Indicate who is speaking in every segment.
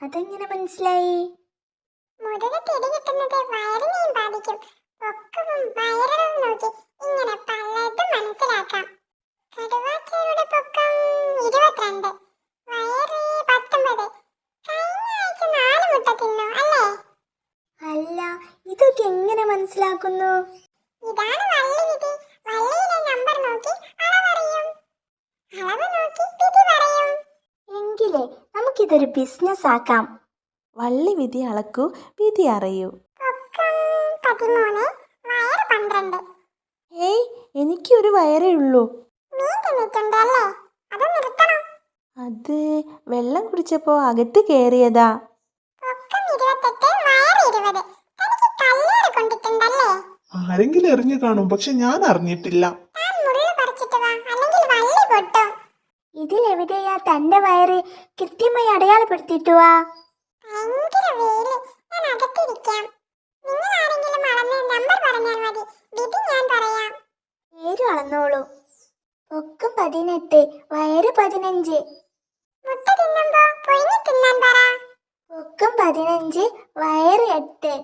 Speaker 1: അതെങ്ങനെ മനസ്സിലായി?
Speaker 2: മുതുക് തിടി കിട്ടുന്നത് വയറിനെയും ബാധിക്കും. പൊക്കവും വയറിടവും നോക്കി ഇങ്ങനെ പലതും മനസ്സിലാക്കാം. കടുവാച്ചയുടെ പൊക്കം 22, വയറ് 19. കഴിഞ്ഞ ആഴ്ച 4 മുട്ട തിന്നു അല്ലേ?
Speaker 1: അല്ല, ഇതൊക്കെ എങ്ങനെ മനസ്സിലാക്കുന്നു?
Speaker 2: ഇതാണ് വള്ളി വിധി. വള്ളിയിലെ നമ്പർ നോക്കി അളവറിയും, അളവ് നോക്കി വിധി പറയും.
Speaker 1: എങ്കിലേ നമുക്കിതൊരു ബിസിനസ് ആക്കാം.
Speaker 3: വള്ളി വിധി അളക്കൂ, വിധി അറിയൂ.
Speaker 2: പൊക്കം 13, വയറ് 12.
Speaker 3: ഏയ്, എനിക്കൊരു വയറേ ഉള്ളൂ.
Speaker 2: മീൻ തിന്നിട്ടുണ്ട് അല്ലേ? അത് നിർത്തണം.
Speaker 3: അത് വെള്ളം കുടിച്ചപ്പോ അകത്ത് കയറിയതാ.
Speaker 2: പൊക്കം 28, വയറ് 20. തനിക്ക് കല്ലേറ് കൊണ്ടിട്ടുണ്ടല്ലേ?
Speaker 4: ആരെങ്കിലും എറിഞ്ഞു കാണും, പക്ഷെ ഞാൻ അറിഞ്ഞിട്ടില്ല.
Speaker 2: താൻ മുള്ളു പറിച്ചിട്ട് വാ, അല്ലെങ്കിൽ വള്ളി പൊട്ടും.
Speaker 1: ഇതിലെവിടെയാ തന്റെ വയറ്? കൃത്യമായി അടയാളപ്പെടുത്തിയിട്ട് വാ.
Speaker 2: ഭയങ്കര വെയില്, ഞാൻ അകത്തിരിക്കാം. നിങ്ങൾ ആരെങ്കിലും അളന്ന് നമ്പർ പറഞ്ഞാൽ മതി, വിധി ഞാൻ പറയാം.
Speaker 1: പേര് അളന്നോളൂ. പൊക്കം 18, വയറ് 15.
Speaker 2: മുട്ട തിന്നുമ്പോ പുഴുങ്ങി തിന്നാൻ പറ.
Speaker 1: പൊക്കം 15, വയറ് 8.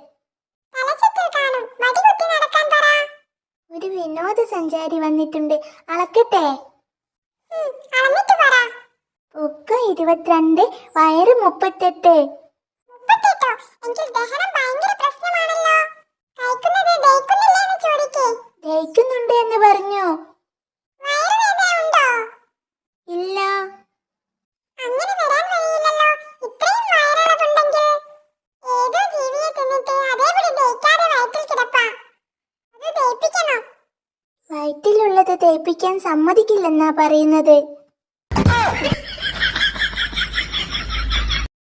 Speaker 2: തലചുറ്റൽ കാണും, വടികുത്തി നടക്കാൻ പറ.
Speaker 1: ഒരു വിനോദസഞ്ചാരി വന്നിട്ടുണ്ട്, അളക്കട്ടെ.
Speaker 2: അളന്നിട്ട് പറ.
Speaker 1: പൊക്കം 22, വയറ് 38.
Speaker 2: 38ഓ? എങ്കിൽ ദഹനം ഭയങ്കര പ്രശ്നമാണല്ലോ. കഴിക്കുന്നത് ദഹിക്കുന്നില്ലേന്ന് ചോദിക്കേ.
Speaker 1: ദഹിക്കുന്നുണ്ട് എന്ന് പറഞ്ഞു.
Speaker 2: വയറുവേദന ഉണ്ടോ?
Speaker 1: ഇല്ല.
Speaker 2: അങ്ങനെ വരാൻ വഴിയില്ലല്ലോ. ഇത്രയും വയറളവുണ്ടെങ്കിൽ ഏതോ ജീവിയെ തിന്നിട്ട് അതേപടി ദഹിക്കാതെ വയറ്റിൽ കിടപ്പാ. അത് ദഹിപ്പിക്കണം.
Speaker 1: വയറ്റിലുള്ളത് ദഹിപ്പിക്കാൻ സമ്മതിക്കില്ലെന്നാ പറയുന്നത്.